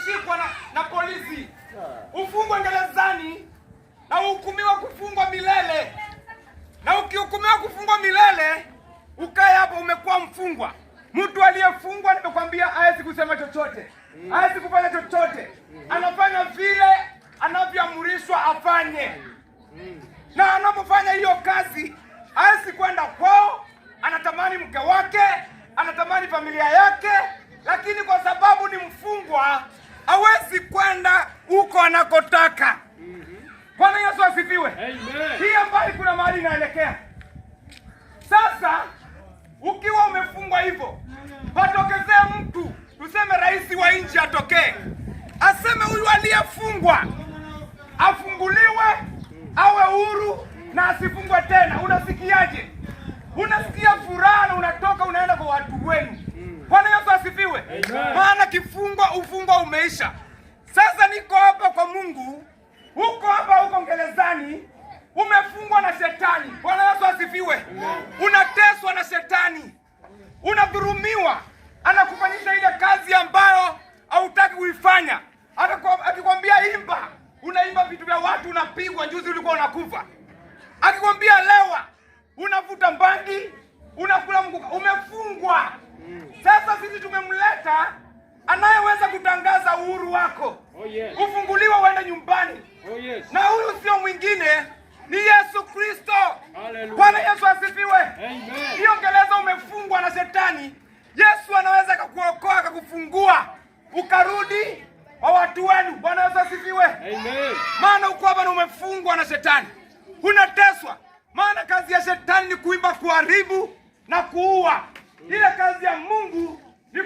ukishikwa na polisi, ufungwe gerezani na uhukumiwa kufungwa milele. Na ukihukumiwa kufungwa milele, ukae hapo umekuwa mfungwa. Mtu aliyefungwa nimekwambia hawezi kusema chochote, hawezi kufanya chochote. Anafanya vile anavyoamrishwa afanye. Na anapofanya hiyo kazi, hawezi kwenda kwao. Anatamani mke wake, anatamani familia yake, lakini kwa sababu ni mfungwa, hawezi kwenda huko anakotaka. Bwana Yesu asifiwe. Amen. Hii ambayo kuna mahali inaelekea. Sasa ukiwa umefungwa hivyo, patokezee mtu, tuseme rais wa nchi atokee, aseme huyu aliyefungwa afunguliwe, awe huru na asifungwe tena. Unasikiaje? Unasikia furaha na unatoka unaenda kwa watu wenu. Bwana Yesu asifiwe. Maana ufungwa umeisha. Sasa niko hapa kwa Mungu, huko gerezani, umefungwa na shetani. Bwana Yesu asifiwe. Unateswa na shetani, unadhulumiwa, anakufanyisha ile kazi ambayo hautaki kuifanya. Akikwambia imba, unaimba vitu vya watu, unapigwa. Juzi ulikuwa unakufa. Akikwambia lewa, unavuta mbangi, unakula mkuka. Umefungwa. Sasa sisi tumemleta anayeweza kutangaza uhuru wako. Ufunguliwa uende nyumbani. Na huyu sio mwingine, ni Yesu Kristo. Bwana Yesu asifiwe. Hiyo gereza umefungwa na shetani, Yesu anaweza kukuokoa, akakufungua, ukarudi kwa watu wenu. Bwana Yesu asifiwe. Maana uko hapa na umefungwa na shetani, unateswa. Maana kazi ya shetani ni kuimba, kuharibu na kuua. Ile kazi ya Mungu ni